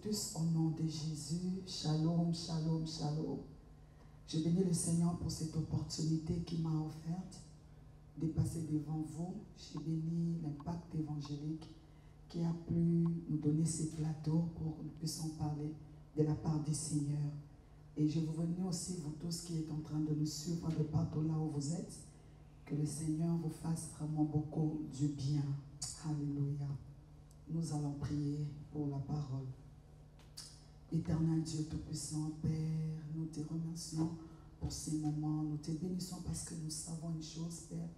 tous au nom de Jésus. Shalom, shalom, shalom. Je bénis le Seigneur pour cette opportunité qu'il m'a offerte de passer devant vous. Je bénis l'impact évangélique qui a pu nous donner ces plateaux pour que nous puissions parler de la part du Seigneur. Et je vous bénis aussi, vous tous qui êtes en train de nous suivre de partout là où vous êtes, que le Seigneur vous fasse vraiment beaucoup du bien. Alléluia. Nous allons prier pour la parole. Éternel Dieu Tout-Puissant, Père, nous te remercions pour ces moments. Nous te bénissons parce que nous savons une chose, Père,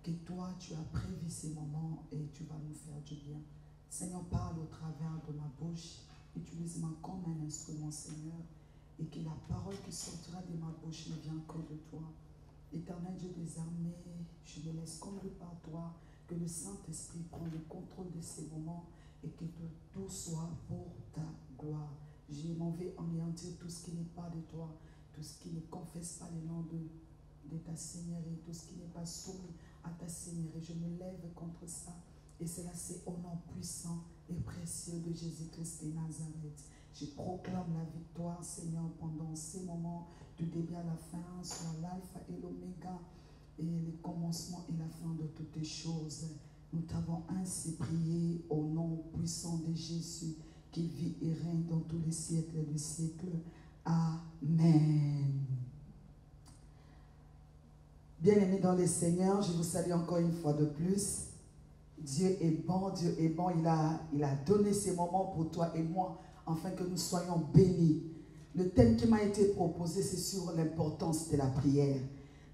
que toi, tu as prévu ces moments et tu vas nous faire du bien. Seigneur, parle au travers de ma bouche. Utilise-moi comme un instrument, Seigneur, et que la parole qui sortira de ma bouche ne vienne que de toi. Éternel Dieu des armées, je me laisse conduire par toi, que le Saint-Esprit prenne le contrôle de ces moments et que tout soit pour ta gloire. Je m'en vais anéantir tout ce qui n'est pas de toi, tout ce qui ne confesse pas le nom de ta Seigneurie, tout ce qui n'est pas soumis à ta Seigneurie. Je me lève contre ça. Et cela, c'est au nom puissant et précieux de Jésus-Christ de Nazareth. Je proclame la victoire, Seigneur, pendant ces moments, du début à la fin, soit l'alpha et l'oméga, et le commencement et la fin de toutes les choses. Nous t'avons ainsi prié au nom puissant de Jésus, qui vit et règne dans tous les siècles des siècles. Amen. Bien-aimés dans le Seigneur, je vous salue encore une fois de plus. Dieu est bon, Dieu est bon. Il a donné ces moments pour toi et moi, afin que nous soyons bénis. Le thème qui m'a été proposé, c'est sur l'importance de la prière.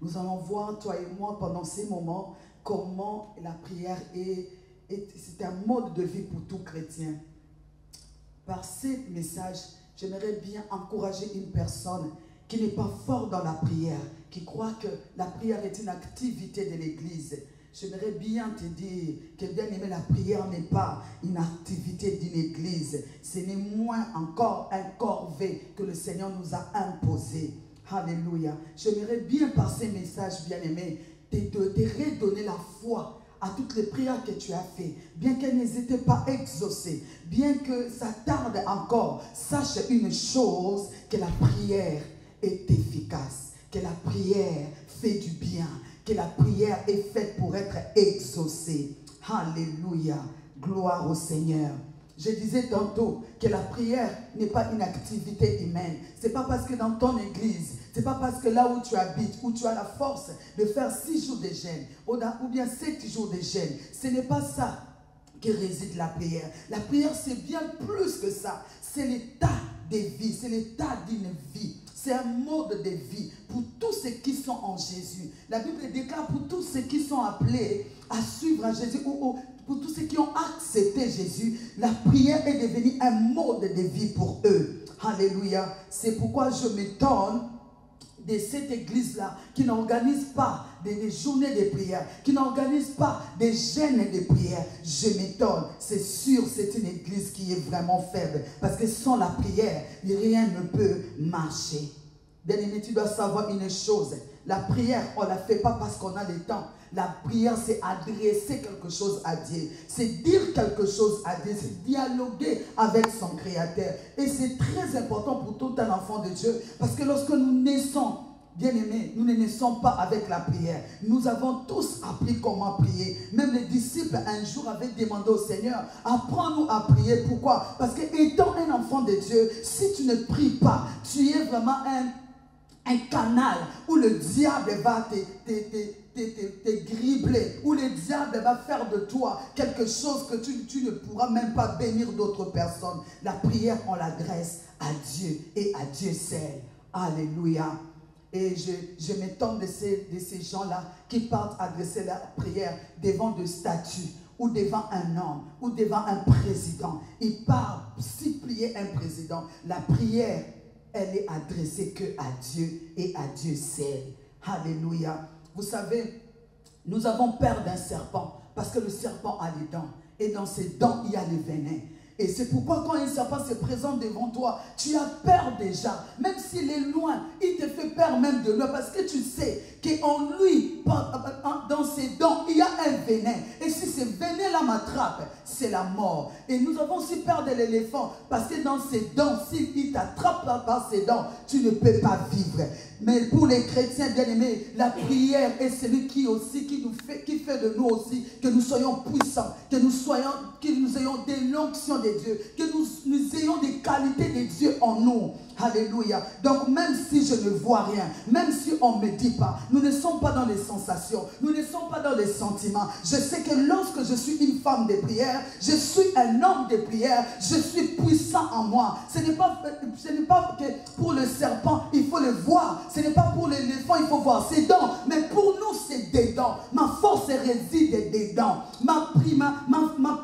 Nous allons voir, toi et moi, pendant ces moments, comment la prière c'est un mode de vie pour tout chrétien. Par ces messages, j'aimerais bien encourager une personne qui n'est pas fort dans la prière, qui croit que la prière est une activité de l'Église. J'aimerais bien te dire que bien aimé, la prière n'est pas une activité d'une église. Ce n'est moins encore un corvée que le Seigneur nous a imposé. Alléluia. J'aimerais bien par ces messages, bien aimé, te redonner la foi à toutes les prières que tu as faites. Bien qu'elles n'étaient pas exaucées, bien que ça tarde encore, sache une chose, que la prière est efficace, que la prière fait du bien, que la prière est faite pour être exaucée. Alléluia. Gloire au Seigneur. Je disais tantôt que la prière n'est pas une activité humaine. Ce n'est pas parce que dans ton église, ce n'est pas parce que là où tu habites, où tu as la force de faire 6 jours de jeûne, ou bien 7 jours de jeûne, ce n'est pas ça qui réside la prière. La prière, c'est bien plus que ça. C'est l'état de vie, c'est l'état d'une vie. C'est un mode de vie pour tous ceux qui sont en Jésus. La Bible déclare pour tous ceux qui sont appelés à suivre Jésus, ou pour tous ceux qui ont accepté Jésus, la prière est devenue un mode de vie pour eux. Alléluia. C'est pourquoi je m'étonne de cette église-là qui n'organise pas des journées de prière, qui n'organise pas des jeûnes de prière. Je m'étonne. C'est sûr, c'est une église qui est vraiment faible. Parce que sans la prière, rien ne peut marcher. Bien-aimé, tu dois savoir une chose. La prière, on ne la fait pas parce qu'on a le temps. La prière, c'est adresser quelque chose à Dieu. C'est dire quelque chose à Dieu. C'est dialoguer avec son Créateur. Et c'est très important pour tout un enfant de Dieu. Parce que lorsque nous naissons, bien-aimés, nous ne naissons pas avec la prière. Nous avons tous appris comment prier. Même les disciples, un jour, avaient demandé au Seigneur, apprends-nous à prier. Pourquoi? Parce que étant un enfant de Dieu, si tu ne pries pas, tu es vraiment un canal où le diable va te gribler, où le diable va faire de toi quelque chose que tu ne pourras même pas bénir d'autres personnes. La prière, on l'adresse à Dieu et à Dieu seul. Alléluia. Et je m'étonne de ces gens-là qui partent adresser la prière devant des statues, ou devant un homme, ou devant un président. Ils partent supplier un président. La prière, elle est adressée que à Dieu et à Dieu seul. Alléluia. Vous savez, nous avons peur d'un serpent parce que le serpent a les dents. Et dans ses dents, il y a le venin. Et c'est pourquoi quand un serpent se présente devant toi, tu as peur déjà. Même s'il est loin, il te fait peur même de loin. Parce que tu sais qu'en lui, dans ses dents, il y a un venin. Et si ce venin-là m'attrape, c'est la mort. Et nous avons aussi peur de l'éléphant, parce que dans ses dents, s'il t'attrape par ses dents, tu ne peux pas vivre. Mais pour les chrétiens bien-aimés, la prière est celui qui fait de nous aussi que nous soyons puissants, que nous ayons de l'onction de Dieu, que nous ayons des qualités de Dieu en nous. Alléluia. Donc même si je ne vois rien, même si on ne me dit pas, nous ne sommes pas dans les sensations, nous ne sommes pas dans les sentiments. Je sais que lorsque je suis une femme de prière, je suis un homme de prière, je suis puissant en moi. Ce n'est pas que pour le serpent, il faut le voir. Ce n'est pas pour l'éléphant, il faut voir ses dents. Mais pour nous, c'est des dents. Ma force réside des dents. Ma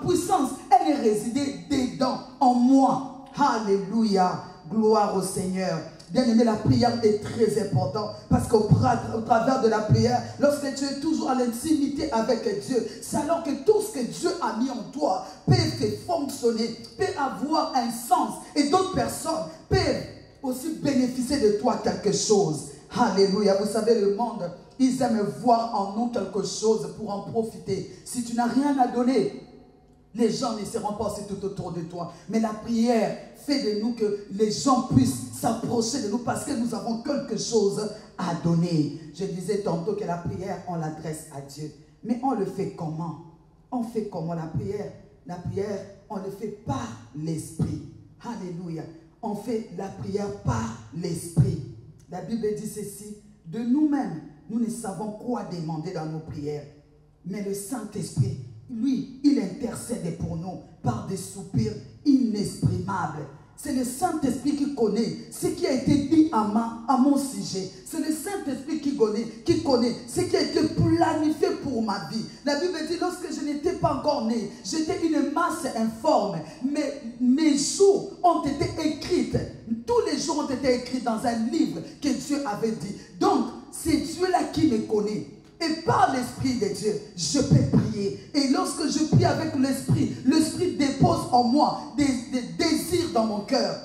puissance, elle est résidée des dents en moi. Alléluia. Gloire au Seigneur. Bien aimé, la prière est très importante parce qu'au travers de la prière, lorsque tu es toujours à l'intimité avec Dieu, c'est alors que tout ce que Dieu a mis en toi peut fonctionner, peut avoir un sens et d'autres personnes peuvent aussi bénéficier de toi quelque chose. Alléluia. Vous savez, le monde, ils aiment voir en nous quelque chose pour en profiter. Si tu n'as rien à donner, les gens ne seront pas aussi tout autour de toi. Mais la prière fait de nous que les gens puissent s'approcher de nous parce que nous avons quelque chose à donner. Je disais tantôt que la prière, on l'adresse à Dieu. Mais on le fait comment? On fait comment la prière? La prière, on le fait par l'Esprit. Alléluia. On fait la prière par l'Esprit. La Bible dit ceci. De nous-mêmes, nous ne savons quoi demander dans nos prières. Mais le Saint-Esprit, lui, il intercède pour nous par des soupirs inexprimables. C'est le Saint-Esprit qui connaît ce qui a été dit à mon sujet. C'est le Saint-Esprit qui connaît ce qui a été planifié pour ma vie. La Bible dit, lorsque je n'étais pas encore né, j'étais une masse informe. Mais mes jours ont été écrits. Tous les jours ont été écrits dans un livre que Dieu avait dit. Donc, c'est Dieu-là qui me connaît. Et par l'Esprit de Dieu, je peux prier. Et lorsque je prie avec l'Esprit, l'Esprit dépose en moi des désirs dans mon cœur.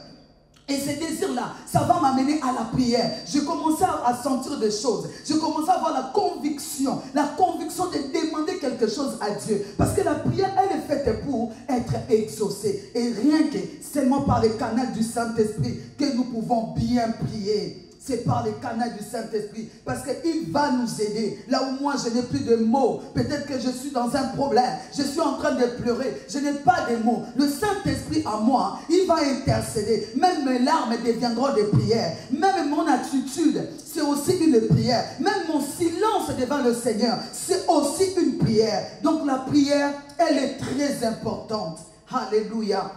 Et ces désirs-là, ça va m'amener à la prière. Je commençais à sentir des choses. Je commençais à avoir la conviction de demander quelque chose à Dieu. Parce que la prière, elle est faite pour être exaucée. Et rien que seulement par le canal du Saint-Esprit que nous pouvons bien prier. C'est par le canal du Saint-Esprit. Parce qu'il va nous aider. Là où moi, je n'ai plus de mots. Peut-être que je suis dans un problème. Je suis en train de pleurer. Je n'ai pas de mots. Le Saint-Esprit en moi, il va intercéder. Même mes larmes deviendront des prières. Même mon attitude, c'est aussi une prière. Même mon silence devant le Seigneur, c'est aussi une prière. Donc la prière, elle est très importante. Alléluia.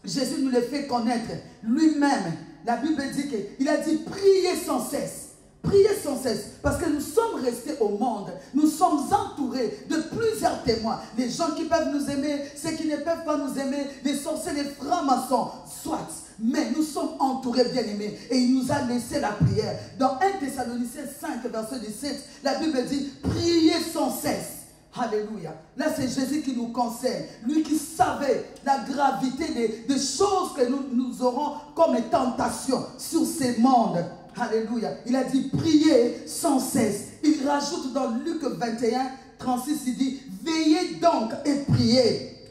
Jésus nous le fait connaître lui-même. La Bible dit qu'il a dit priez sans cesse. Priez sans cesse. Parce que nous sommes restés au monde. Nous sommes entourés de plusieurs témoins. Les gens qui peuvent nous aimer, ceux qui ne peuvent pas nous aimer, les sorciers, les francs-maçons, soit. Mais nous sommes entourés, bien-aimés. Et il nous a laissé la prière. Dans 1 Thessaloniciens 5, verset 17, la Bible dit priez sans cesse. Alléluia. Là, c'est Jésus qui nous conseille. Lui qui savait la gravité des choses que nous aurons comme tentation sur ces mondes. Alléluia. Il a dit priez sans cesse. Il rajoute dans Luc 21, 36, il dit veillez donc et priez.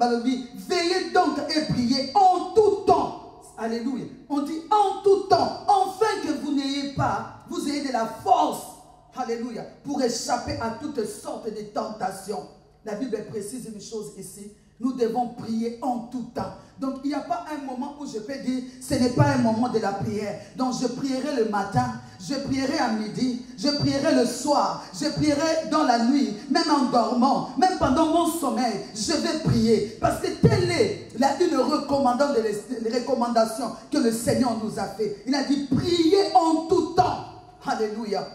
Veillez donc et priez en tout temps. Alléluia. On dit en tout temps. Afin que vous ayez de la force. Alléluia. Pour échapper à toutes sortes de tentations. La Bible précise une chose ici. Nous devons prier en tout temps. Donc il n'y a pas un moment où je peux dire ce n'est pas un moment de la prière. Donc je prierai le matin, je prierai à midi, je prierai le soir, je prierai dans la nuit, même en dormant, même pendant mon sommeil, je vais prier. Parce que telle est une recommandation que le Seigneur nous a fait. Il a dit priez en tout temps. Alléluia.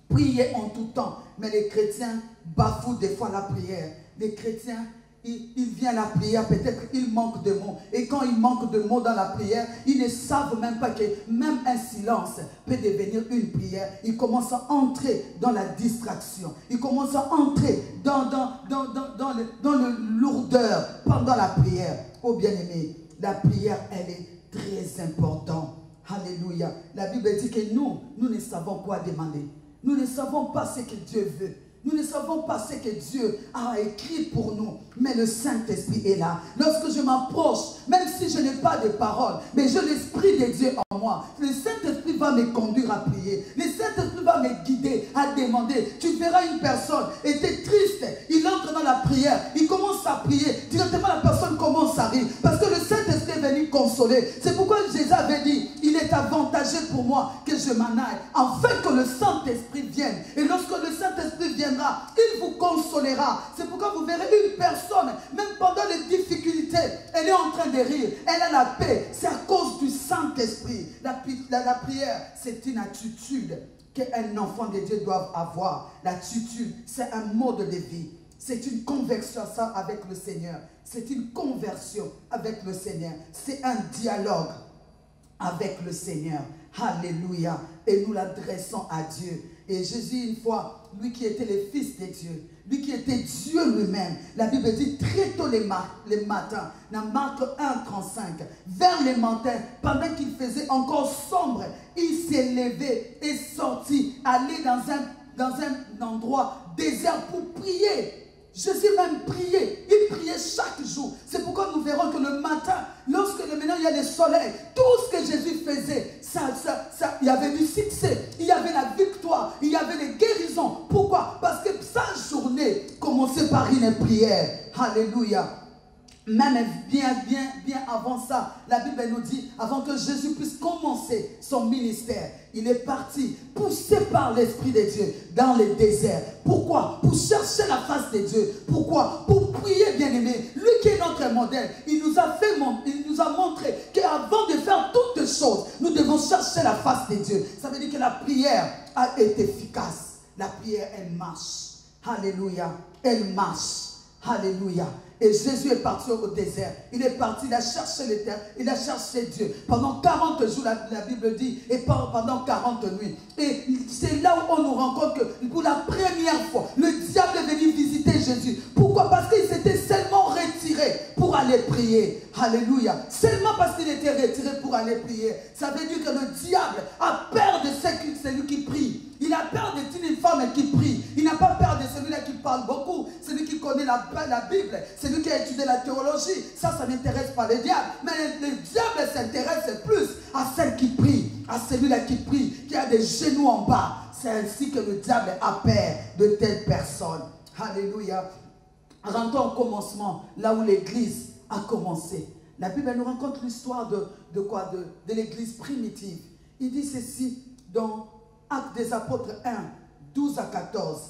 Priez en tout temps. Mais les chrétiens bafouent des fois la prière. Les chrétiens, ils viennent à la prière, peut-être ils manquent de mots. Et quand ils manquent de mots dans la prière, ils ne savent même pas que même un silence peut devenir une prière. Ils commencent à entrer dans la distraction. Ils commencent à entrer dans le lourdeur pendant la prière. Oh bien-aimé, la prière, elle est très importante. Alléluia. La Bible dit que nous ne savons quoi demander. Nous ne savons pas ce que Dieu veut. Nous ne savons pas ce que Dieu a écrit pour nous, mais le Saint-Esprit est là. Lorsque je m'approche, même si je n'ai pas de parole, mais j'ai l'Esprit de Dieu en moi, le Saint-Esprit va me conduire à prier. Le Saint-Esprit va me guider à demander. Tu verras une personne était triste, il entre dans la prière, il commence à prier, directement la personne commence à rire, parce que le Saint-Esprit est venu consoler. C'est pourquoi Jésus avait dit, il est avantageux pour moi que je m'en aille, afin que le Saint-Esprit vienne. Et lorsque le Saint-Esprit viendra, il vous consolera. C'est pourquoi vous verrez une personne, même pendant les difficultés, elle est en train de rire, elle a la paix. C'est à cause du Saint-Esprit. La prière, c'est une attitude qu'un enfant de Dieu doit avoir. L'attitude, c'est un mode de vie. C'est une conversion avec le Seigneur. C'est une conversion avec le Seigneur. C'est un dialogue avec le Seigneur. Alléluia. Et nous l'adressons à Dieu. Et Jésus, une fois, lui qui était le Fils de Dieu, lui qui était Dieu lui-même, la Bible dit très tôt les matins, dans Marc 1,35, vers les matins, pendant qu'il faisait encore sombre, il s'est levé et sorti, allé dans un endroit désert pour prier. Jésus même priait, il priait chaque jour. C'est pourquoi nous verrons que le matin, lorsque maintenant il y a le soleil, tout ce que Jésus faisait, il y avait du succès, il y avait la victoire, il y avait les guérisons. Pourquoi? Parce que sa journée commençait par une prière. Alléluia. Même bien avant ça, la Bible nous dit, avant que Jésus puisse commencer son ministère, il est parti, poussé par l'Esprit de Dieu, dans le désert. Pourquoi? Pour chercher la face de Dieu. Pourquoi? Pour prier, bien-aimé. Lui qui est notre modèle, il nous a montré qu'avant de faire toutes choses, nous devons chercher la face de Dieu. Ça veut dire que la prière est efficace. La prière, elle marche. Alléluia. Elle marche. Alléluia. Et Jésus est parti au désert. Il est parti, il a cherché l'éternel, il a cherché Dieu. Pendant 40 jours, la Bible dit, et pendant 40 nuits. Et c'est là où on nous rend compte que pour la première fois, le diable est venu visiter Jésus. Pourquoi? Parce qu'il s'était seulement retiré pour aller prier. Alléluia. Seulement parce qu'il était retiré pour aller prier. Ça veut dire que le diable a peur de celui qui prie. Il a peur d'être une femme qui prie. Il n'a pas peur de celui-là qui parle beaucoup. Celui qui connaît la Bible. Celui qui a étudié la théologie. Ça n'intéresse pas le diable. Mais le diable s'intéresse plus à celle qui prie. À celui-là qui prie. Qui a des genoux en bas. C'est ainsi que le diable a peur de telles personnes. Alléluia. Rentrons au commencement. Là où l'église a commencé. La Bible nous raconte l'histoire de quoi? De l'église primitive. Il dit ceci dans Actes des Apôtres 1, 12 à 14.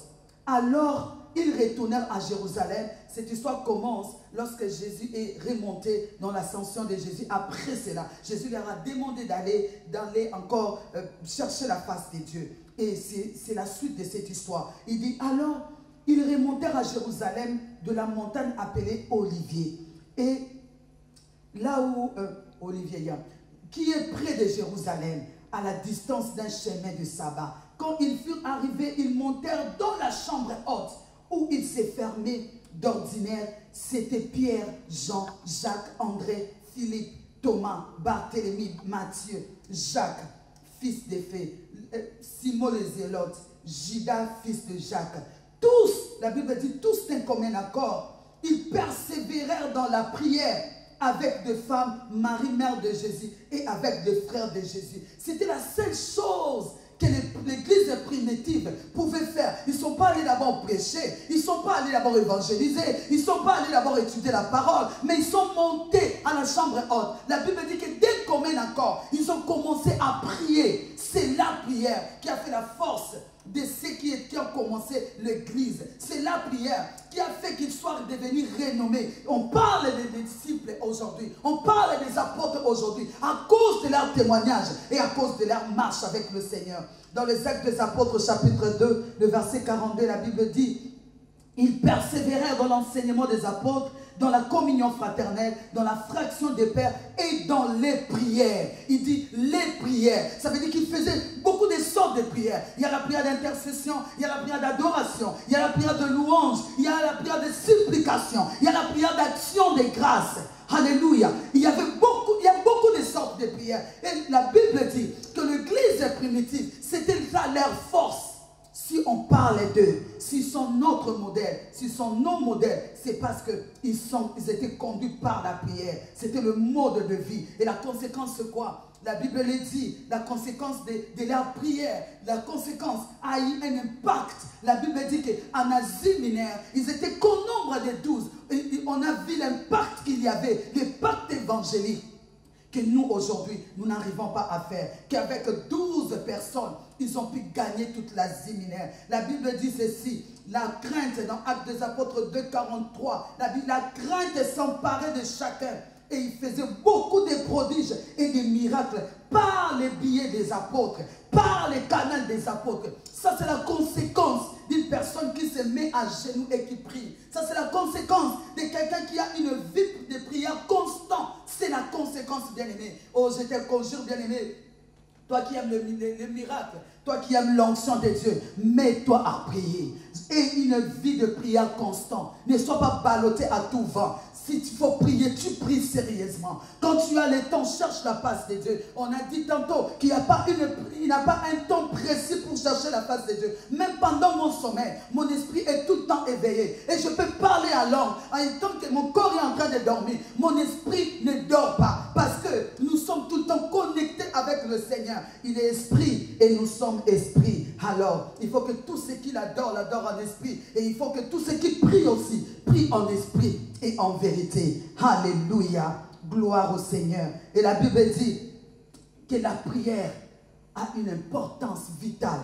Alors, ils retournèrent à Jérusalem. Cette histoire commence lorsque Jésus est remonté dans l'ascension de Jésus. Après cela, Jésus leur a demandé d'aller encore chercher la face de Dieu. Et c'est la suite de cette histoire. Il dit, alors, ils remontèrent à Jérusalem de la montagne appelée Olivier. Et là où, Olivier, qui est près de Jérusalem, à la distance d'un chemin de sabbat. Quand ils furent arrivés, ils montèrent dans la chambre haute où il s'est fermé d'ordinaire. C'était Pierre, Jean, Jacques, André, Philippe, Thomas, Barthélemy, Matthieu, Jacques, fils d'Éphée, Simon le Zélote, Judas, fils de Jacques. Tous, la Bible dit, tous d'un commun accord, ils persévérèrent dans la prière avec des femmes, Marie, mère de Jésus, et avec des frères de Jésus. C'était la seule chose que l'église primitive pouvait faire. Ils ne sont pas allés d'abord prêcher, ils ne sont pas allés d'abord évangéliser, ils ne sont pas allés d'abord étudier la parole, mais ils sont montés à la chambre haute. La Bible dit que dès commun accord, ils ont commencé à prier. C'est la prière qui a fait la force de ceux qui ont commencé l'église. C'est la prière qui a fait qu'ils soient devenus renommés. On parle des disciples aujourd'hui, on parle des apôtres aujourd'hui à cause de leur témoignage et à cause de leur marche avec le Seigneur. Dans les Actes des Apôtres chapitre 2, le verset 42, la Bible dit, ils persévérèrent dans l'enseignement des apôtres, dans la communion fraternelle, dans la fraction des pères et dans les prières. Il dit les prières. Ça veut dire qu'il faisait beaucoup de sortes de prières. Il y a la prière d'intercession, il y a la prière d'adoration, il y a la prière de louange, il y a la prière de supplication, il y a la prière d'action de grâce. Alléluia. Il y a beaucoup de sortes de prières. Et la Bible dit que l'église primitive, c'était ça leur force. Si on parle d'eux, s'ils sont notre modèle, s'ils sont nos modèles, c'est parce qu'ils étaient conduits par la prière. C'était le mode de vie. Et la conséquence, c'est quoi? La Bible le dit, la conséquence de leur prière, la conséquence a eu un impact. La Bible dit qu'en Asie mineure, ils étaient qu'au nombre de 12. Et on a vu l'impact qu'il y avait, l'impact évangélique que nous aujourd'hui, nous n'arrivons pas à faire. Qu'avec 12 personnes, ils ont pu gagner toute l'Asie mineure. La Bible dit ceci, la crainte dans Actes des Apôtres 2,43, la crainte s'emparait de chacun. Et il faisait beaucoup de prodiges et de miracles par les billets des apôtres, par les canaux des apôtres. Ça, c'est la conséquence d'une personne qui se met à genoux et qui prie. Ça, c'est la conséquence de quelqu'un qui a une vie de prière constante. C'est la conséquence, bien-aimé. Oh, je te conjure, bien-aimé. Toi qui aimes le miracle, toi qui aimes l'onction de Dieu, mets-toi à prier. Et une vie de prière constante. Ne sois pas ballotté à tout vent. Si il faut prier, tu pries sérieusement. Quand tu as le temps, cherche la face de Dieu. On a dit tantôt qu'il n'y a pas un temps précis pour chercher la face de Dieu. Même pendant mon sommeil, mon esprit est tout le temps éveillé. Et je peux parler à l'homme en tant que mon corps est en train de dormir. Mon esprit ne dort pas. Parce que nous sommes tout le temps connectés avec le Seigneur. Il est esprit et nous sommes esprit. Alors, il faut que tous ceux qui l'adorent, l'adorent en esprit. Et il faut que tous ceux qui prient aussi, prient en esprit et en vérité. Alléluia. Gloire au Seigneur. Et la Bible dit que la prière a une importance vitale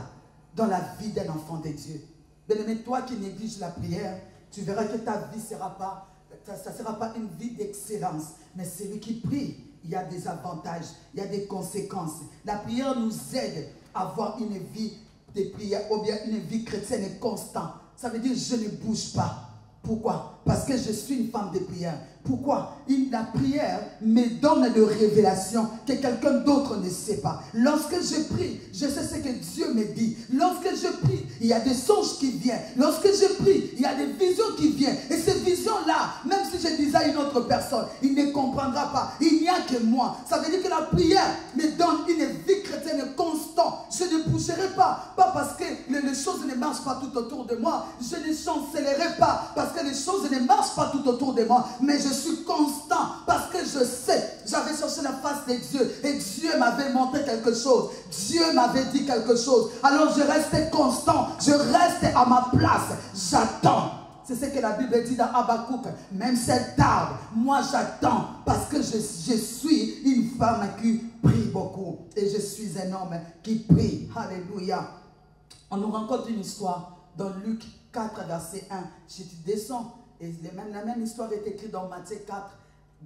dans la vie d'un enfant de Dieu. Bien-aimé, toi qui négliges la prière, tu verras que ta vie ne sera pas, ça sera pas une vie d'excellence. Mais celui qui prie, il y a des avantages, il y a des conséquences. La prière nous aide à avoir une vie de prière ou bien une vie chrétienne et constante. Ça veut dire je ne bouge pas. Pourquoi? Parce que je suis une femme de prière. Pourquoi? La prière me donne de révélations que quelqu'un d'autre ne sait pas. Lorsque je prie, je sais ce que Dieu me dit. Lorsque je prie, il y a des songes qui viennent. Lorsque je prie, il y a des visions qui viennent. Et ces visions-là, même si je disais à une autre personne, il ne comprendra pas. Il n'y a que moi. Ça veut dire que la prière me donne une vie chrétienne constante. Je ne bougerai pas. Pas parce que les choses ne marchent pas tout autour de moi. Je ne chancellerai pas parce que les choses ne marchent pas tout autour de moi. Mais je suis constant parce que je sais, j'avais cherché la face de Dieu et Dieu m'avait montré quelque chose. Dieu m'avait dit quelque chose. Alors je reste constant, je reste à ma place, j'attends. C'est ce que la Bible dit dans Habakkuk. Même cette tarde, moi j'attends parce que je suis une femme qui prie beaucoup. Et je suis un homme qui prie. Alléluia. On nous rencontre une histoire dans Luc 4, verset 1. Si tu descends, et la même histoire est écrite dans Matthieu 4,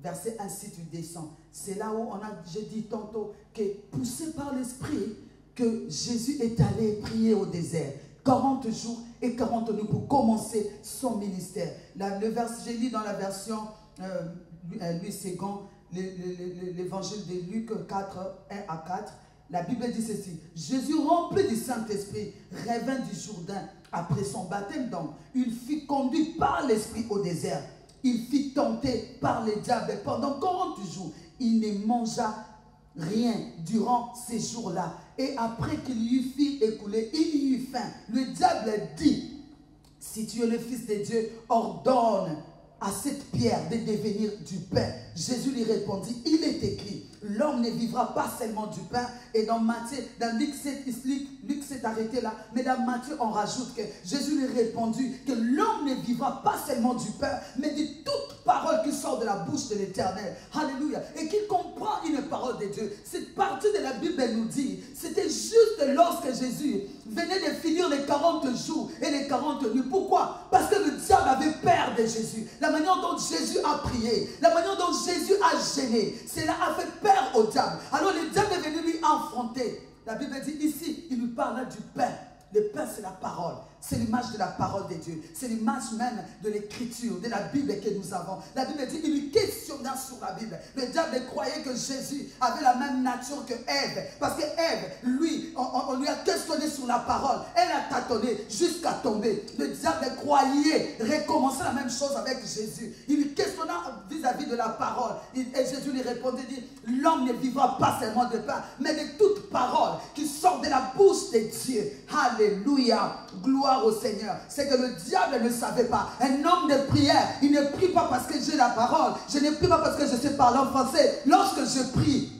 verset 1, si tu descends. C'est là où j'ai dit tantôt que poussé par l'Esprit, que Jésus est allé prier au désert. 40 jours et 40 nuits pour commencer son ministère. J'ai lu dans la version Louis II, l'évangile de Luc 4, 1 à 4. La Bible dit ceci. Jésus, rempli du Saint-Esprit, revint du Jourdain après son baptême. Donc, il fut conduit par l'Esprit au désert. Il fut tenté par les diables pendant 40 jours. Il ne mangea rien durant ces jours-là. Et après qu'il y eut fait écouler, il y eut faim. Le diable dit, si tu es le Fils de Dieu, ordonne à cette pierre de devenir du pain. Jésus lui répondit, il est écrit, l'homme ne vivra pas seulement du pain. Et dans Matthieu, dans Luc 7 arrêté là, mais dans Matthieu on rajoute que Jésus lui répondit que l'homme ne vivra pas seulement du pain, mais de toute parole qui sort de la bouche de l'Éternel. Alléluia. Et qui comprend une parole de Dieu. Cette partie de la Bible nous dit, c'était juste lorsque Jésus venait de finir les 40 jours et les 40 nuits. Pourquoi? Parce que le diable avait peur de Jésus. La manière dont Jésus a prié, la manière dont Jésus a gêné, cela a fait peur au diable. Alors le diable est venu lui affronter. La Bible dit ici, il lui parle du pain. Le pain, c'est la parole. C'est l'image de la parole de Dieu. C'est l'image même de l'écriture, de la Bible que nous avons. La Bible dit, il lui questionna sur la Bible. Le diable croyait que Jésus avait la même nature que Ève. Parce que Ève, lui, on lui a questionné sur la parole. Elle a tâtonné jusqu'à tomber. Le diable croyait recommencer la même chose avec Jésus. Il lui questionna vis-à-vis vis-à-vis de la parole. Et Jésus lui répondait, dit, l'homme ne vivra pas seulement de pain, mais de toute parole qui sort de la bouche de Dieu. Alléluia, gloire au Seigneur. C'est que le diable ne savait pas. Un homme de prière, il ne prie pas parce que j'ai la parole. Je ne prie pas parce que je sais parler en français. Lorsque je prie,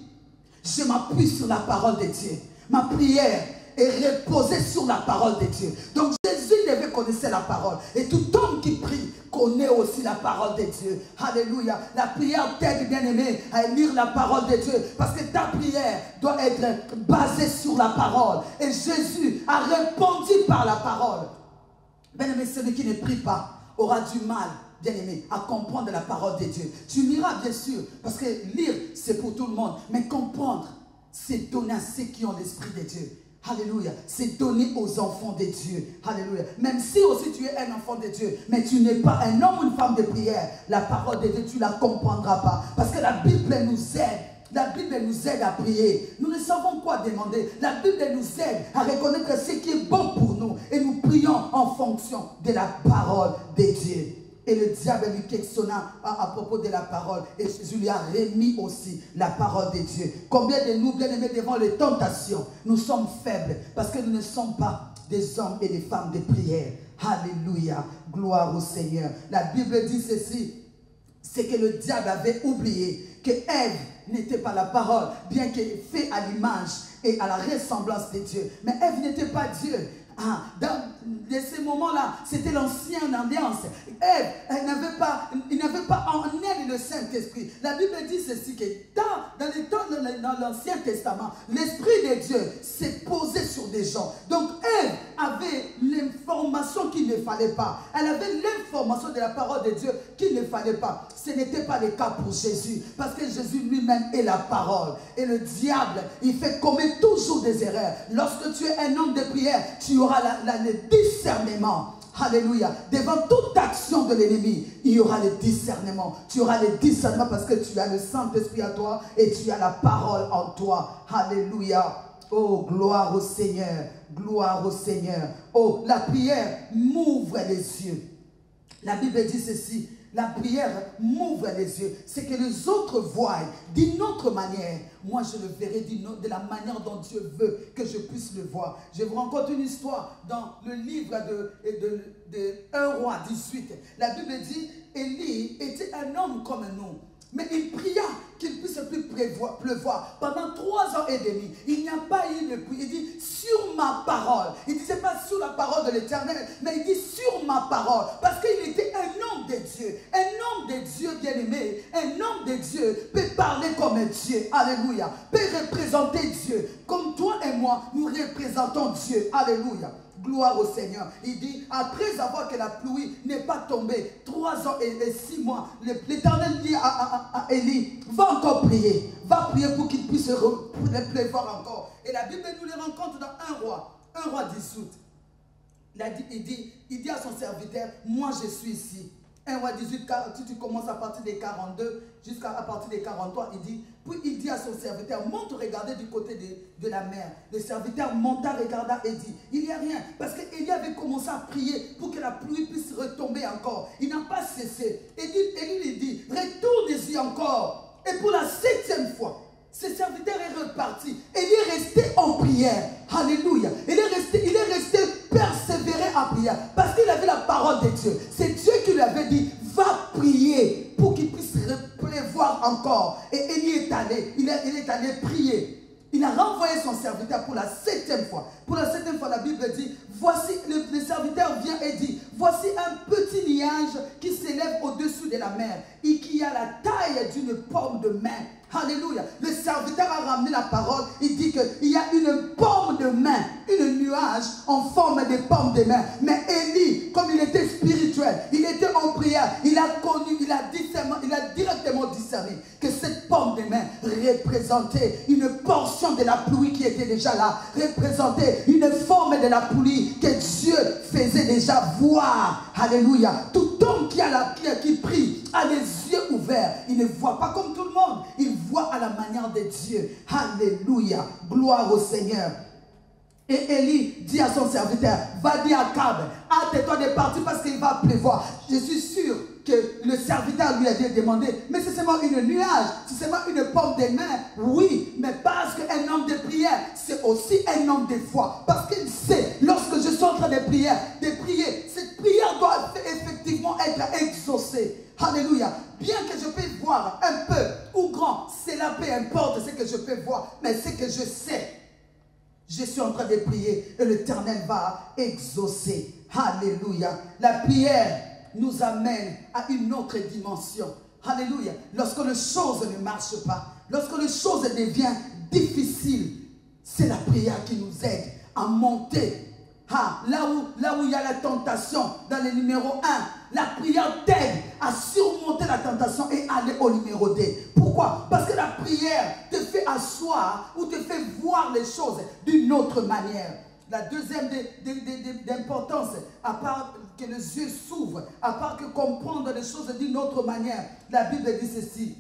je m'appuie sur la parole de Dieu. Ma prière est reposée sur la parole de Dieu. Donc Jésus devait connaître la parole. Et tout homme qui prie connaît aussi la parole de Dieu. Alléluia. La prière t'aide, bien-aimé, à lire la parole de Dieu. Parce que ta prière doit être basée sur la parole. Et Jésus a répondu par la parole. Bien-aimé, celui qui ne prie pas aura du mal, bien-aimé, à comprendre la parole de Dieu. Tu liras, bien sûr, parce que lire, c'est pour tout le monde. Mais comprendre, c'est donner à ceux qui ont l'esprit de Dieu. Alléluia. C'est donner aux enfants de Dieu. Alléluia. Même si aussi tu es un enfant de Dieu, mais tu n'es pas un homme ou une femme de prière, la parole de Dieu, tu ne la comprendras pas. Parce que la Bible nous aide. La Bible nous aide à prier. Nous ne savons quoi demander. La Bible nous aide à reconnaître ce qui est bon pour nous. Et nous prions en fonction de la parole de Dieu. Et le diable lui questionna à propos de la parole. Et Jésus lui a remis aussi la parole de Dieu. Combien de nous, bien-aimés, devant les tentations, nous sommes faibles parce que nous ne sommes pas des hommes et des femmes de prière. Alléluia. Gloire au Seigneur. La Bible dit ceci. C'est que le diable avait oublié que Ève n'était pas la parole, bien qu'elle fait à l'image et à la ressemblance de Dieu. Mais Ève n'était pas Dieu. Dans ces moments-là, c'était l'ancienne alliance. Ève, il n'avait pas en elle le Saint-Esprit. La Bible dit ceci, que dans l'Ancien Testament, l'Esprit de Dieu s'est posé sur des gens. Donc Ève avait l'information qu'il ne fallait pas. Elle avait l'information de la parole de Dieu qu'il ne fallait pas. Ce n'était pas le cas pour Jésus. Parce que Jésus lui-même est la parole. Et le diable, il fait commettre toujours des erreurs. Lorsque tu es un homme de prière, tu auras le discernement. Alléluia. Devant toute action de l'ennemi, il y aura le discernement. Tu auras le discernement parce que tu as le Saint-Esprit à toi et tu as la parole en toi. Alléluia. Oh, gloire au Seigneur. Gloire au Seigneur. Oh, la prière m'ouvre les yeux. La Bible dit ceci. La prière m'ouvre les yeux. C'est que les autres voient d'une autre manière. Moi, je le verrai de la manière dont Dieu veut que je puisse le voir. Je vous raconte une histoire dans le livre de 1 Roi 18. La Bible dit, Élie était un homme comme nous. Mais il pria qu'il puisse plus pleuvoir pendant 3 ans et demi. Il n'y a pas eu de pluie. Il dit sur ma parole. Il ne disait pas sur la parole de l'Éternel, mais il dit sur ma parole. Parce qu'il était un homme de Dieu. Un homme de Dieu bien-aimé. Un homme de Dieu peut parler comme un Dieu. Alléluia. Peut représenter Dieu. Comme toi et moi, nous représentons Dieu. Alléluia. Gloire au Seigneur. Il dit, après avoir que la pluie n'est pas tombée, 3 ans et 6 mois, l'Éternel dit à Élie, va encore prier. Va prier pour qu'il puisse pleuvoir encore. Et la Bible nous les rencontre dans 1 Roi 18. Il dit à son serviteur, moi je suis ici. 1 Roi 18, si tu commences à partir des 42 jusqu'à partir des 43, puis il dit à son serviteur, monte regarder du côté de la mer. Le serviteur monta, regarda et dit, il n'y a rien. Parce qu'Élie avait commencé à prier pour que la pluie puisse retomber encore. Il n'a pas cessé. Élie lui dit, retourne-y encore. Et pour la 7e fois, ce serviteur est reparti. Et il est resté en prière. Alléluia. Il est resté persévéré en prière. Parce qu'il avait la parole de Dieu. C'est Dieu qui lui avait dit, va prier pour qu'il puisse pleuvoir encore. Et Élie est allé. Il est allé prier. Il a renvoyé son serviteur pour la 7e fois. Pour la 7e fois, la Bible dit, voici, le serviteur vient et dit, voici un petit nuage qui s'élève au-dessus de la mer et qui a la taille d'une pomme de main. Alléluia. Le serviteur a ramené la parole. Il dit qu'il y a une pomme de main, une nuage en forme de pomme de main. Mais Élie, comme il était spirituel, il était en prière, il a connu, il a directement discerné que cette pomme de main représentait une portion de la pluie qui était déjà là, représentait une forme de la pluie que Dieu faisait déjà voir. Alléluia. Tout homme qui prie a les yeux ouverts. Il ne voit pas comme tout le monde. Il voit à la manière de Dieu. Alléluia. Gloire au Seigneur. Et Élie dit à son serviteur, va dire à Akab, hâte-toi de partir parce qu'il va pleuvoir. Je suis sûr que le serviteur lui a demandé, mais c'est seulement une nuage, c'est seulement une pomme des mains. Oui, mais parce qu'un homme de prière, c'est aussi un homme de foi. Parce qu'il sait, lorsque je suis en train de prier, cette prière doit effectivement être exaucée. Alléluia. Bien que je puisse voir un peu ou grand, cela peu importe ce que je peux voir, mais ce que je sais, je suis en train de prier et l'Éternel va exaucer. Alléluia. La prière nous amène à une autre dimension. Alléluia. Lorsque les choses ne marchent pas, lorsque les choses deviennent difficiles, c'est la prière qui nous aide à monter. Là où il y a la tentation, dans le numéro 1, la prière t'aide à surmonter la tentation et aller au numéro 2. Pourquoi? Parce que la prière te fait asseoir ou te fait voir les choses d'une autre manière. La deuxième d'importance, à part que les yeux s'ouvrent, à part que comprendre les choses d'une autre manière, la Bible dit ceci: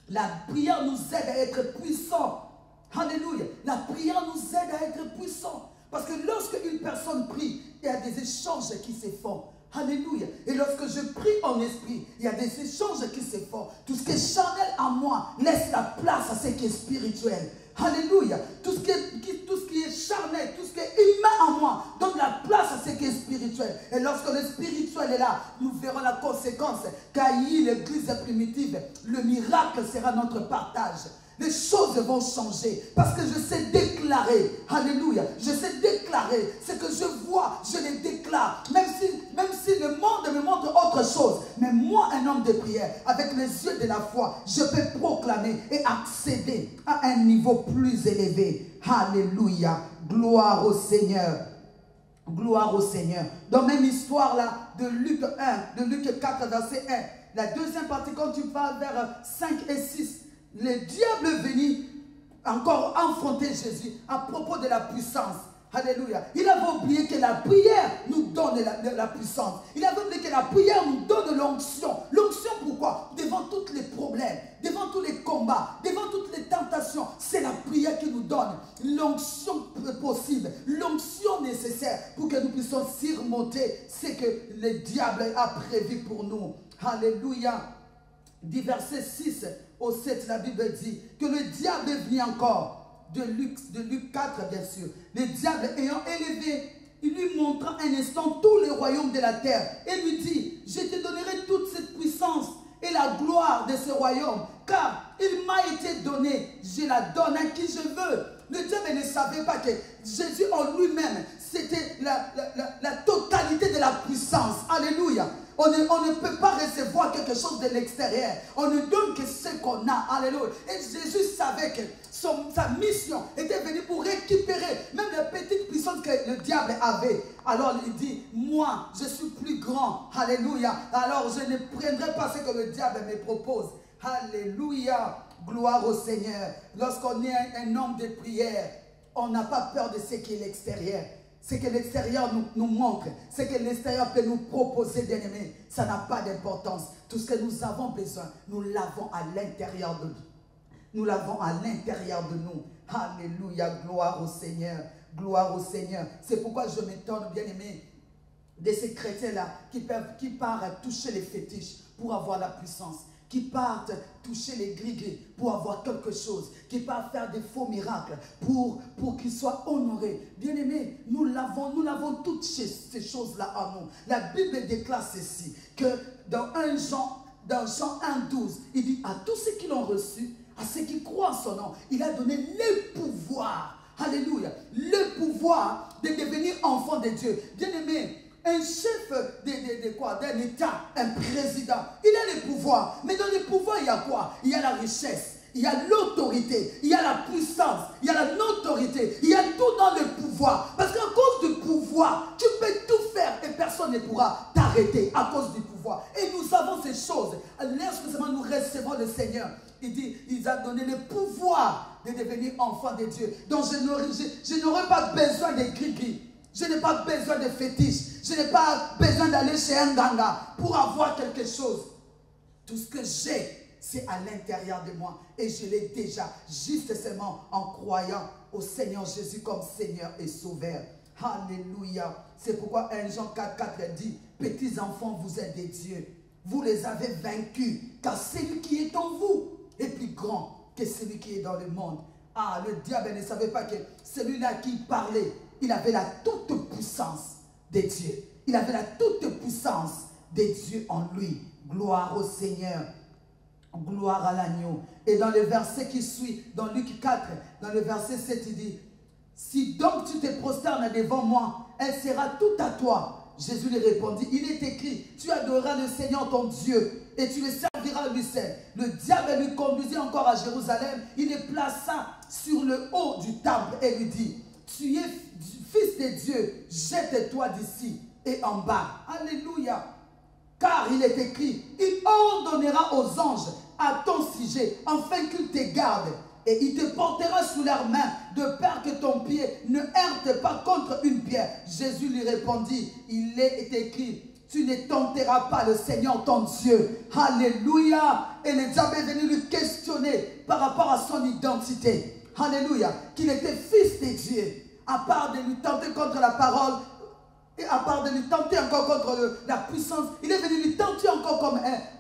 la prière nous aide à être puissants. Alléluia. La prière nous aide à être puissants. Parce que lorsque une personne prie, il y a des échanges qui se font. Alléluia. Et lorsque je prie en esprit, il y a des échanges qui se font. Tout ce qui est charnel en moi laisse la place à ce qui est spirituel. Alléluia. Tout ce qui est charnel, tout ce qui est humain en moi donne la place à ce qui est spirituel. Et lorsque le spirituel est là, nous verrons la conséquence. Qu'aille l'église primitive, le miracle sera notre partage. Les choses vont changer parce que je sais déclarer. Alléluia. Je sais déclarer. Ce que je vois, je le déclare. Même si le monde me montre autre chose. Mais moi, un homme de prière, avec les yeux de la foi, je peux proclamer et accéder à un niveau plus élevé. Alléluia. Gloire au Seigneur. Gloire au Seigneur. Dans la même histoire là, de Luc 1, de Luc 4, verset 1. La deuxième partie, quand tu vas vers 5 et 6. Le diable est venu encore affronter Jésus à propos de la puissance. Alléluia. Il avait oublié que la prière nous donne la puissance. Il avait oublié que la prière nous donne l'onction. L'onction pourquoi? Devant tous les problèmes, devant tous les combats, devant toutes les tentations, c'est la prière qui nous donne l'onction possible, l'onction nécessaire pour que nous puissions surmonter ce que le diable a prévu pour nous. Alléluia. Du verset 6 au 7, la Bible dit que le diable est venu encore, de Luc 4 bien sûr, le diable ayant élevé, il lui montra un instant tous les royaumes de la terre et lui dit: je te donnerai toute cette puissance et la gloire de ce royaume, car il m'a été donné, je la donne à qui je veux. Le diable ne savait pas que Jésus en lui-même, c'était la totalité de la puissance. Alléluia. On ne peut pas recevoir quelque chose de l'extérieur. On ne donne que ce qu'on a. Alléluia. Et Jésus savait que sa mission était venue pour récupérer même la petite puissance que le diable avait. Alors il dit: moi, je suis plus grand. Alléluia. Alors je ne prendrai pas ce que le diable me propose. Alléluia. Gloire au Seigneur. Lorsqu'on est un homme de prière, on n'a pas peur de ce qui est l'extérieur. Ce que l'extérieur nous montre, ce que l'extérieur peut nous proposer, bien-aimés, ça n'a pas d'importance. Tout ce que nous avons besoin, nous l'avons à l'intérieur de nous. Nous l'avons à l'intérieur de nous. Alléluia, gloire au Seigneur. Gloire au Seigneur. C'est pourquoi je m'étonne, bien-aimés, de ces chrétiens-là qui partent toucher les fétiches pour avoir la puissance, qui partent toucher les gris-gris pour avoir quelque chose, qui partent faire des faux miracles pour qu'ils soient honorés. Bien-aimés, nous l'avons toutes ces choses-là en nous. La Bible déclare ceci, que dans Jean 1,12, il dit: à tous ceux qui l'ont reçu, à ceux qui croient en son nom, il a donné le pouvoir. Alléluia. Le pouvoir de devenir enfant de Dieu. Bien-aimés, un chef d'un État, un président, il a le pouvoir. Mais dans le pouvoir, il y a quoi? Il y a la richesse, il y a l'autorité, il y a la puissance, il y a la notoriété, il y a tout dans le pouvoir. Parce qu'à cause du pouvoir, tu peux tout faire et personne ne pourra t'arrêter à cause du pouvoir. Et nous savons ces choses. Lorsque nous recevons le Seigneur, il dit: il a donné le pouvoir de devenir enfant de Dieu. Donc je n'aurai pas besoin de gris-gris. Je n'ai pas besoin de fétiches. Je n'ai pas besoin d'aller chez un ganga pour avoir quelque chose. Tout ce que j'ai, c'est à l'intérieur de moi. Et je l'ai déjà, juste seulement en croyant au Seigneur Jésus comme Seigneur et Sauveur. Alléluia. C'est pourquoi 1 Jean 4,4 dit: petits enfants, vous êtes des dieux. Vous les avez vaincus, car celui qui est en vous est plus grand que celui qui est dans le monde. Ah, le diable ne savait pas que celui-là qui parlait, il avait la toute-puissance de Dieu. Il avait la toute-puissance de Dieu en lui. Gloire au Seigneur. Gloire à l'agneau. Et dans le verset qui suit, dans Luc 4, dans le verset 7, il dit, si donc tu te prosternes devant moi, elle sera toute à toi. Jésus lui répondit, il est écrit, tu adoreras le Seigneur ton Dieu et tu le serviras lui seul. Le diable lui conduisit encore à Jérusalem, il le plaça sur le haut du temple et lui dit, tu es fils de Dieu, jette-toi d'ici et en bas. Alléluia. Car il est écrit, il ordonnera aux anges à ton sujet, afin qu'ils te gardent. Et il te portera sous leurs mains, de peur que ton pied ne heurte pas contre une pierre. Jésus lui répondit, il est écrit, tu ne tenteras pas le Seigneur ton Dieu. Alléluia. Et le diable est venu lui questionner par rapport à son identité. Alléluia. Qu'il était fils de Dieu. À part de lui tenter contre la parole, et à part de lui tenter encore contre la puissance, il est venu lui tenter encore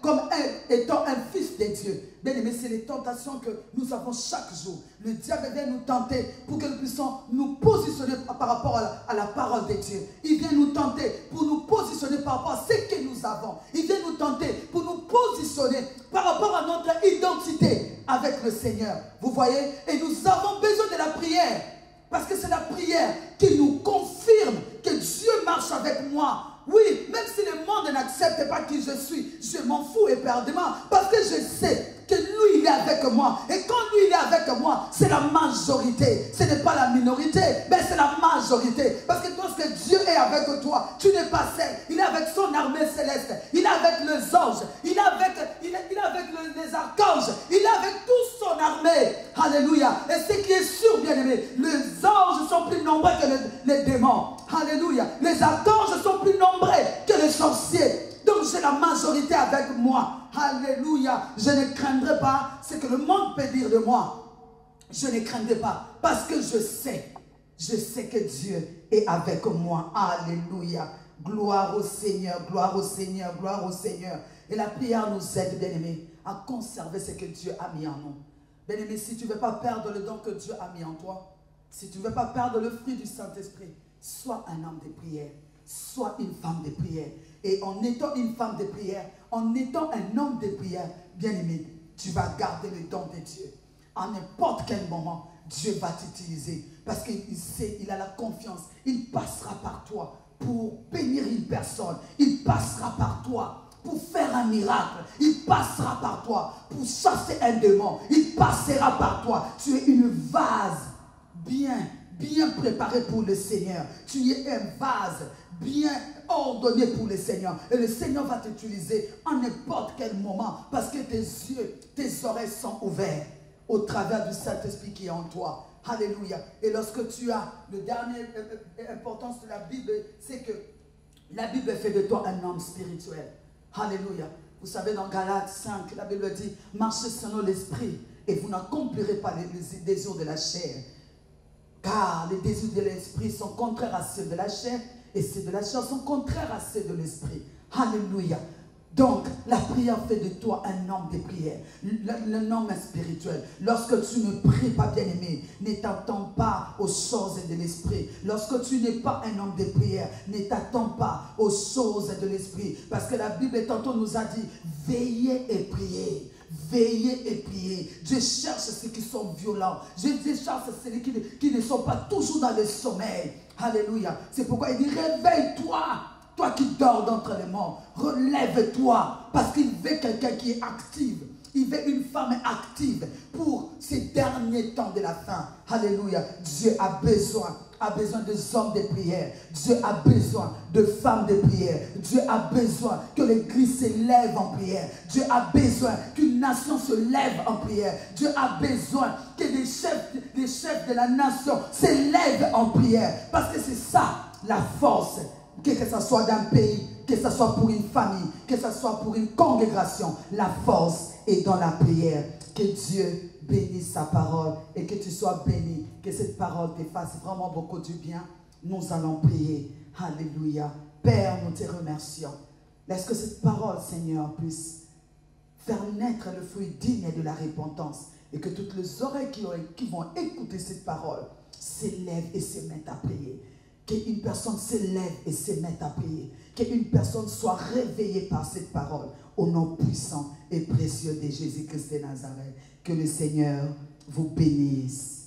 comme étant un fils de Dieu. Bien aimé, c'est les tentations que nous avons chaque jour. Le diable vient nous tenter pour que nous puissions nous positionner par rapport à la parole de Dieu. Il vient nous tenter pour nous positionner par rapport à ce que nous avons. Il vient nous tenter pour nous positionner par rapport à notre identité avec le Seigneur. Vous voyez? Et nous avons besoin de la prière. Parce que c'est la prière qui nous confirme que Dieu marche avec moi. Oui, même si le monde n'accepte pas qui je suis, je m'en fous éperdument. Parce que je sais que lui, il est avec moi. Et quand lui, il est avec moi, c'est la majorité. Ce n'est pas la minorité, mais c'est la majorité. Parce que lorsque Dieu est avec toi, tu n'es pas seul. Il est avec son armée céleste. Il est avec les anges. Il est avec les archanges. Il est avec toute son armée. Alléluia. Et ce qui est sûr, bien aimé, les anges sont plus nombreux que les démons. Alléluia. Les archanges sont plus nombreux que les sorciers. Donc j'ai la majorité avec moi. Alléluia. Je ne craindrai pas ce que le monde peut dire de moi. Je ne craindrai pas parce que je sais que Dieu est avec moi. Alléluia. Gloire au Seigneur, gloire au Seigneur, gloire au Seigneur. Et la prière nous aide, bien-aimés, à conserver ce que Dieu a mis en nous. Bien-aimé, si tu ne veux pas perdre le don que Dieu a mis en toi, si tu ne veux pas perdre le fruit du Saint-Esprit, sois un homme de prière, sois une femme de prière. Et en étant une femme de prière, en étant un homme de prière, bien-aimé, tu vas garder le don de Dieu. À n'importe quel moment, Dieu va t'utiliser. Parce qu'il sait, il a la confiance. Il passera par toi pour bénir une personne. Il passera par toi pour faire un miracle. Il passera par toi pour chasser un démon. Il passera par toi. Tu es une vase bien préparé pour le Seigneur. Tu es un vase bien ordonné pour le Seigneur. Et le Seigneur va t'utiliser en n'importe quel moment parce que tes yeux, tes oreilles sont ouverts au travers du Saint-Esprit qui est en toi. Alléluia. Et lorsque tu as le dernier importance de la Bible, c'est que la Bible fait de toi un homme spirituel. Alléluia. Vous savez, dans Galates 5, la Bible dit, marchez selon l'esprit et vous n'accomplirez pas les désirs de la chair. Car les désirs de l'esprit sont contraires à ceux de la chair et ceux de la chair sont contraires à ceux de l'esprit. Alléluia. Donc, la prière fait de toi un homme de prière, un homme spirituel. Lorsque tu ne pries pas, bien-aimé, ne t'attends pas aux choses de l'esprit. Lorsque tu n'es pas un homme de prière, ne t'attends pas aux choses de l'esprit. Parce que la Bible tantôt nous a dit, veillez et priez. Veillez et priez. Dieu cherche ceux qui sont violents. Dieu cherche ceux qui ne sont pas toujours dans le sommeil. Alléluia. C'est pourquoi il dit, réveille-toi. Toi qui dors d'entre les morts, relève-toi. Parce qu'il veut quelqu'un qui est actif. Il veut une femme active pour ces derniers temps de la fin. Alléluia. Dieu a besoin des hommes de prière. Dieu a besoin de femmes de prière. Dieu a besoin que l'Église se lève en prière. Dieu a besoin qu'une nation se lève en prière. Dieu a besoin que les chefs de la nation se lèvent en prière. Parce que c'est ça la force. Que ce soit d'un pays, que ce soit pour une famille, que ce soit pour une congrégation, la force est dans la prière. Que Dieu bénisse sa parole et que tu sois béni, que cette parole te fasse vraiment beaucoup du bien. Nous allons prier. Alléluia. Père, nous te remercions. Laisse que cette parole, Seigneur, puisse faire naître le fruit digne de la repentance. Et que toutes les oreilles qui vont écouter cette parole s'élèvent et se mettent à prier. Qu'une personne s'élève et se mette à prier. Qu'une personne soit réveillée par cette parole. Au nom puissant et précieux de Jésus-Christ de Nazareth. Que le Seigneur vous bénisse.